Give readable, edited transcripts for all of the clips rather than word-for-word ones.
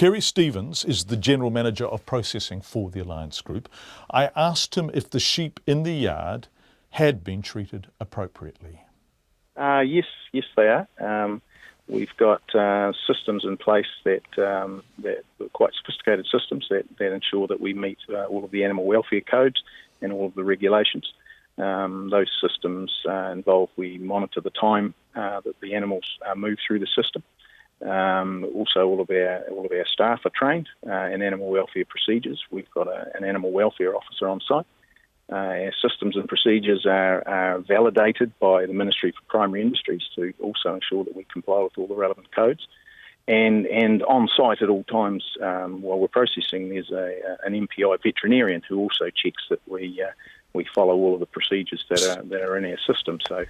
Kerry Stevens is the General Manager of Processing for the Alliance Group. I asked him if the sheep in the yard had been treated appropriately. Yes, they are. We've got systems in place that are quite sophisticated systems that ensure that we meet all of the animal welfare codes and all of the regulations. Those systems involve we monitor the time that the animals move through the system. Also, all of our staff are trained in animal welfare procedures. We've got an animal welfare officer on site. Our systems and procedures are validated by the Ministry for Primary Industries to also ensure that we comply with all the relevant codes. And on site at all times while we're processing, there's an MPI veterinarian who also checks that we follow all of the procedures that are in our system. So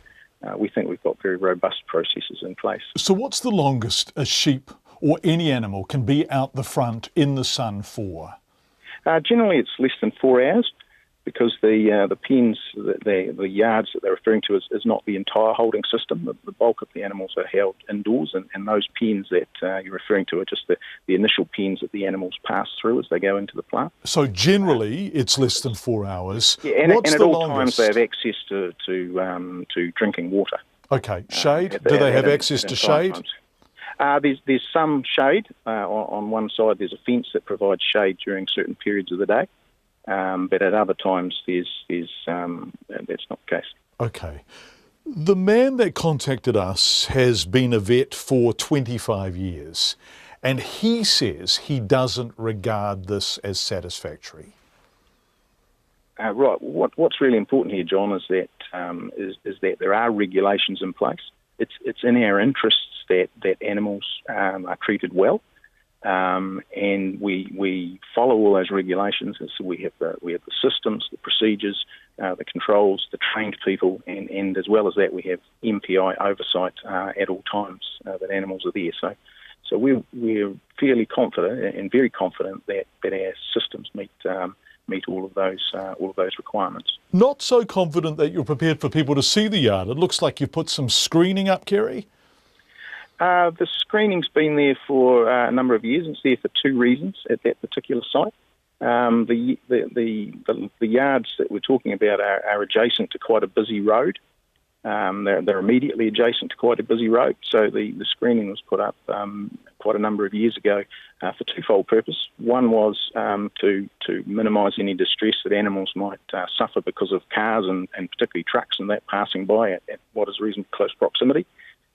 we think we've got very robust processes in place. So what's the longest a sheep or any animal can be out the front in the sun for? Generally, it's less than 4 hours, because the pens, the yards that they're referring to is not the entire holding system. The bulk of the animals are held indoors, and those pens that you're referring to are just the initial pens that the animals pass through as they go into the plant. So generally, it's less than 4 hours. Yeah, and What's at the all longest? times they have access to drinking water. Okay, shade? Do they have access to shade? There's some shade. On one side, there's a fence that provides shade during certain periods of the day. But at other times, that's not the case. Okay. The man that contacted us has been a vet for 25 years, and he says he doesn't regard this as satisfactory. Right. What's really important here, John, is that there are regulations in place. It's in our interests that animals are treated well. And we follow all those regulations, and so we have the systems, the procedures, the controls, the trained people, and as well as that, we have MPI oversight at all times that animals are there. So we're fairly confident and very confident that our systems meet all of those requirements. Not so confident that you're prepared for people to see the yard. It looks like you've put some screening up, Kerry. The screening's been there for a number of years. It's there for two reasons at that particular site. The yards that we're talking about are adjacent to quite a busy road. They're immediately adjacent to quite a busy road. So the screening was put up quite a number of years ago for twofold purpose. One was to minimise any distress that animals might suffer because of cars and particularly trucks and that passing by at what is reasonably close proximity.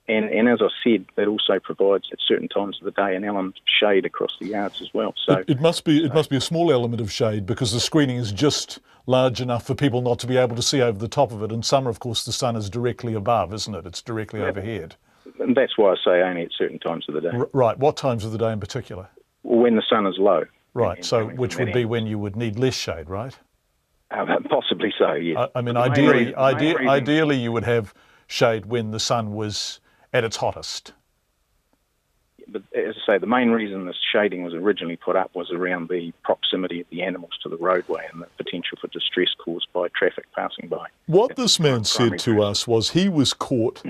And as I said, that also provides at certain times of the day an element of shade across the yards as well. So it must be a small element of shade, because the screening is just large enough for people not to be able to see over the top of it. In summer, of course, the sun is directly above, isn't it? It's directly overhead. And that's why I say only at certain times of the day. Right. What times of the day in particular? When the sun is low. Right. So which would be when you would need less shade, right? Possibly so, yes. I mean, ideally you would have shade when the sun was at its hottest. But as I say, the main reason this shading was originally put up was around the proximity of the animals to the roadway and the potential for distress caused by traffic passing by. What this man said to us was he was caught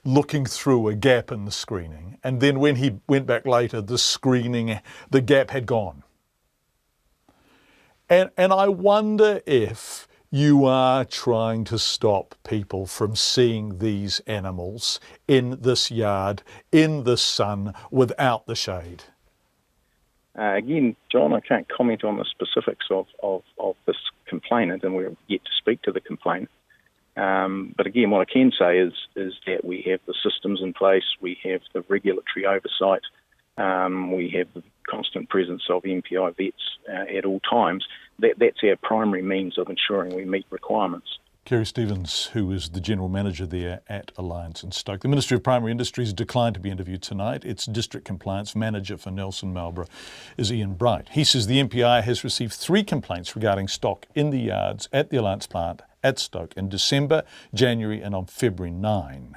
looking through a gap in the screening, and then when he went back later, the gap had gone. And I wonder if you are trying to stop people from seeing these animals in this yard, in the sun, without the shade. Again, John, I can't comment on the specifics of this complainant, and we're yet to speak to the complainant. But again, what I can say is that we have the systems in place, we have the regulatory oversight, we have the constant presence of MPI vets at all times. That's our primary means of ensuring we meet requirements. Kerry Stevens, who is the General Manager there at Alliance in Stoke. The Ministry of Primary Industries declined to be interviewed tonight. Its District Compliance Manager for Nelson Marlborough is Ian Bright. He says the MPI has received 3 complaints regarding stock in the yards at the Alliance plant at Stoke in December, January and on February 9.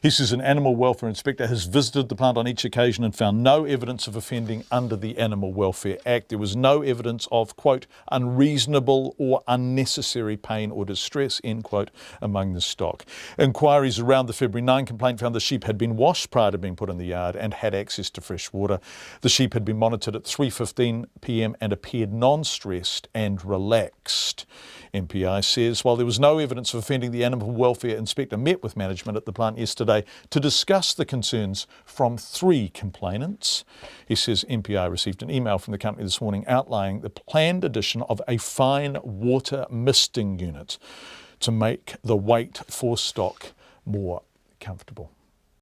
He says an animal welfare inspector has visited the plant on each occasion and found no evidence of offending under the Animal Welfare Act. There was no evidence of, quote, unreasonable or unnecessary pain or distress, end quote, among the stock. Inquiries around the February 9 complaint found the sheep had been washed prior to being put in the yard and had access to fresh water. The sheep had been monitored at 3:15 p.m. and appeared non-stressed and relaxed. MPI says while there was no evidence of offending, the animal welfare inspector met with management at the plant yesterday to discuss the concerns from 3 complainants. He says MPI received an email from the company this morning outlining the planned addition of a fine water misting unit to make the wait for stock more comfortable.